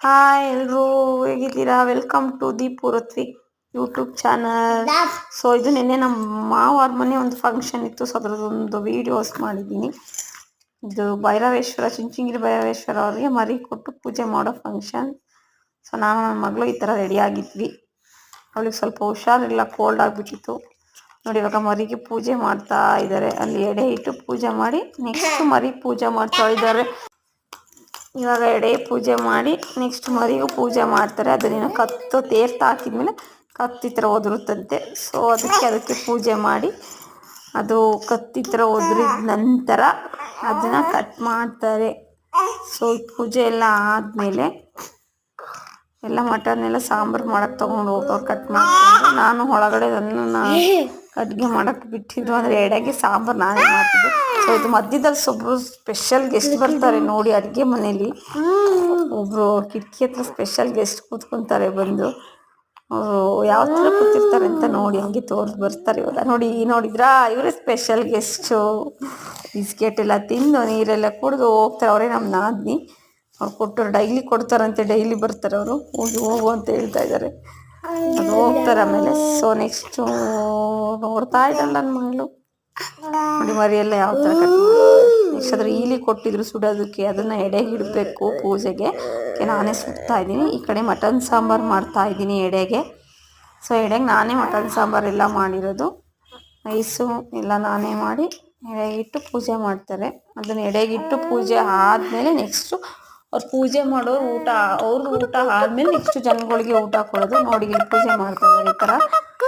Hi ಎಲ್ರು ಹೇಗಿದ್ದೀರಾ? Welcome to the Puratvi YouTube channel. So ಇದು ನಿನ್ನೆ ನಮ್ಮ ಮಾವಾರ ಮನೆ ಒಂದು ಫಂಕ್ಷನ್ ಇತ್ತು, ಸೊ ಅದ್ರದ್ದೊಂದು ವಿಡಿಯೋಸ್ ಮಾಡಿದ್ದೀನಿ. ಇದು ಭೈರವೇಶ್ವರ, ಚುಂಚನಗಿರಿ ಭೈರವೇಶ್ವರ ಅವ್ರಿಗೆ ಮರಿ ಕೊಟ್ಟು ಪೂಜೆ ಮಾಡೋ ಫಂಕ್ಷನ್. ಸೊ ನಾನು ನನ್ನ ಮಗಳು ಈ ಥರ ರೆಡಿ ಆಗಿದ್ವಿ. ಅವಳಿಗೆ ಸ್ವಲ್ಪ ಹುಷಾರಿಲ್ಲ, ಕೋಲ್ಡ್ ಆಗಿಬಿಟ್ಟಿತ್ತು. ನೋಡಿ ಇವಾಗ ಮರಿಗೆ ಪೂಜೆ ಮಾಡ್ತಾ ಇದ್ದಾರೆ. ಅಲ್ಲಿ ಎಡೆ ಇಟ್ಟು ಪೂಜೆ ಮಾಡಿ ನೆಕ್ಸ್ಟ್ ಮರಿ ಪೂಜೆ ಮಾಡ್ತಾ ಇದ್ದಾರೆ. ಇವಾಗ ಎಡೆ ಪೂಜೆ ಮಾಡಿ ನೆಕ್ಸ್ಟ್ ಮರಿಗೂ ಪೂಜೆ ಮಾಡ್ತಾರೆ. ಅದನ್ನ ಕತ್ತು ತೀರ್ಥ ಹಾಕಿದ್ಮೇಲೆ ಕತ್ತಿ ಥರ ಒದರುತ್ತಂತೆ. ಸೊ ಅದಕ್ಕೆ ಪೂಜೆ ಮಾಡಿ ಅದು ಕತ್ತಿ ಥರ ಒದರಿದ ನಂತರ ಅದನ್ನು ಕಟ್ ಮಾಡ್ತಾರೆ. ಸೊ ಪೂಜೆ ಎಲ್ಲ ಆದಮೇಲೆ ಎಲ್ಲ ಮಟನ್ ಎಲ್ಲ ಸಾಂಬಾರು ಮಾಡೋಕ್ಕೆ ತೊಗೊಂಡು ಹೋಗೋರು ಕಟ್ ಮಾಡ್ಕೊಂಡು, ನಾನು ಒಳಗಡೆ ಅದನ್ನು ಅಡುಗೆ ಮಾಡೋಕ್ಕೆ ಬಿಟ್ಟಿದ್ದು. ಅಂದರೆ ಎಡೆಗೆ ಸಾಂಬಾರು ನಾನೇ ಮಾಡ್ತಿದ್ದೆ. ಸೊ ಇದು ಮಧ್ಯದಲ್ಲಿ ಒಬ್ಬರು ಸ್ಪೆಷಲ್ ಗೆಸ್ಟ್ ಬರ್ತಾರೆ ನೋಡಿ. ಅಡುಗೆ ಮನೇಲಿ ಒಬ್ಬರು ಕಿಟಕಿ ಹತ್ರ ಸ್ಪೆಷಲ್ ಗೆಸ್ಟ್ ಕೂತ್ಕೊತಾರೆ. ಬಂದು ಅವರು ಯಾವ ಥರ ಕೂತಿರ್ತಾರೆ ಅಂತ ನೋಡಿ ಹಂಗೆ ಬರ್ತಾರೆ. ಇವಾಗ ನೋಡಿದ್ರಾ, ಇವರೇ ಸ್ಪೆಷಲ್ ಗೆಸ್ಟು. ಬಿಸ್ಕೆಟ್ ಎಲ್ಲ ತಿಂದು ನೀರೆಲ್ಲ ಕುಡಿದು ಹೋಗ್ತಾರೆ. ಅವರೇ ನಮ್ಮ ನಾದಿನಿ. ಅವ್ರು ಕೊಟ್ಟರು ಡೈಲಿ ಕೊಡ್ತಾರಂತೆ, ಡೈಲಿ ಬರ್ತಾರೆ ಅವರು. ಹೋಗು ಅಂತ ಹೇಳ್ತಾ ಇದ್ದಾರೆ. ಅದು ಹೋಗ್ತಾರೆ ಆಮೇಲೆ. ಸೊ ನೆಕ್ಸ್ಟು ನೋಡ್ತಾ ಇದ್ದಲ್ಲ ನನ್ನ ಮಗಳು ನೋಡಿ ಮರಿಯೆಲ್ಲ ಯಾವ ಥರ ಕಟ್ ನೆಕ್ಸ್ಟ್ ಅದ್ರ ಈಲಿ ಕೊಟ್ಟಿದ್ರು ಸುಡೋದಕ್ಕೆ, ಅದನ್ನು ಎಡೆಗೆ ಇಡಬೇಕು ಪೂಜೆಗೆ. ನಾನೇ ಸುಡ್ತಾ ಇದ್ದೀನಿ. ಈ ಕಡೆ ಮಟನ್ ಸಾಂಬಾರು ಮಾಡ್ತಾ ಇದ್ದೀನಿ ಎಡೆಗೆ. ಸೊ ಎಡೆಗೆ ನಾನೇ ಮಟನ್ ಸಾಂಬಾರು ಎಲ್ಲ ಮಾಡಿರೋದು. ರೈಸು ಎಲ್ಲ ನಾನೇ ಮಾಡಿ ಎಡೆಗಿಟ್ಟು ಪೂಜೆ ಮಾಡ್ತಾರೆ. ಅದನ್ನು ಎಡೆಗಿಟ್ಟು ಪೂಜೆ ಆದಮೇಲೆ ನೆಕ್ಸ್ಟು ಅವ್ರು ಪೂಜೆ ಮಾಡೋರು ಅವ್ರದ್ದು ಊಟ ಆದಮೇಲೆ ನೆಕ್ಸ್ಟ್ ಜನಗಳಿಗೆ ಊಟ ಕೊಡೋದು. ನೋಡಿ ಇಲ್ಲಿ ಪೂಜೆ ಮಾಡ್ತಾರೆ. ಈ ಥರ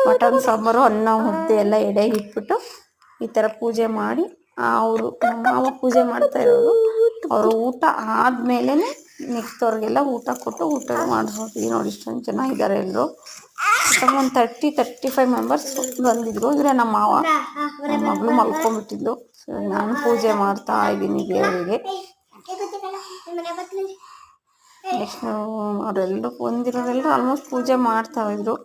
ಮಟನ್ ಸಾಂಬಾರು, ಅನ್ನ, ಮುದ್ದೆ ಎಲ್ಲ ಎಡೆಗೆ ಇಟ್ಬಿಟ್ಟು ಈ ಥರ ಪೂಜೆ ಮಾಡಿ ಅವರು ನಮ್ಮ ಮಾವ ಪೂಜೆ ಮಾಡ್ತಾ ಇರೋರು. ಅವರು ಊಟ ಆದಮೇಲೆ ನೆಕ್ಸ್ಟ್ ಅವ್ರಿಗೆಲ್ಲ ಊಟ ಕೊಟ್ಟು ಊಟ ಮಾಡಿಸ್ಬೋದು. ಈ ನೋಡಿ ಇಷ್ಟೊಂದು ಜನ ಇದ್ದಾರೆ ಎಲ್ಲರೂ. ಒಂದು 35 ಮೆಂಬರ್ಸ್ ಬಂದಿದ್ರು. ಇವರೇ ನಮ್ಮ ಮಾವ. ನಮ್ಮ ಮಗಳು ಮಲ್ಕೊಂಡ್ಬಿಟ್ಟಿದ್ಲು. ಸೊ ನಾನು ಪೂಜೆ ಮಾಡ್ತಾ ಇದ್ದೀನಿ ದೇವರಿಗೆ. ನೆಕ್ಸ್ಟ್ ಅವರೆಲ್ಲರೂ ಬಂದಿರೋರೆಲ್ಲರೂ ಆಲ್ಮೋಸ್ಟ್ ಪೂಜೆ ಮಾಡ್ತಾಯಿದ್ರು.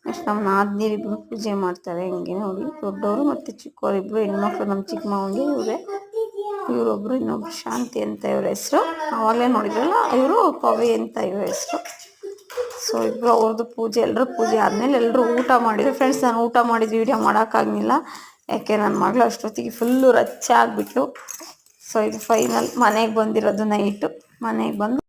ನೆಕ್ಸ್ಟ್ ನಮ್ಮ ನಾದಿನಿಯರಿಬ್ಬರು ಪೂಜೆ ಮಾಡ್ತಾರೆ. ಹಿಂಗೆ ನೋಡಿ ದೊಡ್ಡವರು ಮತ್ತು ಚಿಕ್ಕವರಿಬ್ಬರು ಹೆಣ್ಮಕ್ಳು. ನಮ್ಮ ಚಿಕ್ಕ ಮಾವಂಗೆ ಇವರೊಬ್ಬರು, ಇನ್ನೊಬ್ರು ಶಾಂತಿ ಅಂತ ಇವ್ರ ಹೆಸರು. ಆವಾಗಲೇ ನೋಡಿದ್ರಲ್ಲ, ಇವರು ಪವಿ ಅಂತ ಇವ್ರ ಹೆಸರು. ಸೊ ಇಬ್ಬರು ಅವ್ರದ್ದು ಪೂಜೆ, ಎಲ್ಲರೂ ಪೂಜೆ ಆದಮೇಲೆ ಎಲ್ಲರೂ ಊಟ ಮಾಡಿದ್ರು. ಫ್ರೆಂಡ್ಸ್, ನಾನು ಊಟ ಮಾಡಿದ್ದು ವೀಡಿಯೋ ಮಾಡೋಕ್ಕಾಗಲಿಲ್ಲ, ಯಾಕೆ ನನ್ನ ಮಗಳು ಅಷ್ಟೊತ್ತಿಗೆ ಫುಲ್ಲು ರಚ್ಚ ಆಗಿಬಿಟ್ಲು. ಸೊ ಇದು ಫೈನಲ್ ಮನೆಗೆ ಬಂದಿರೋದು. ನೈಟು ಮನೆಗೆ ಬಂದು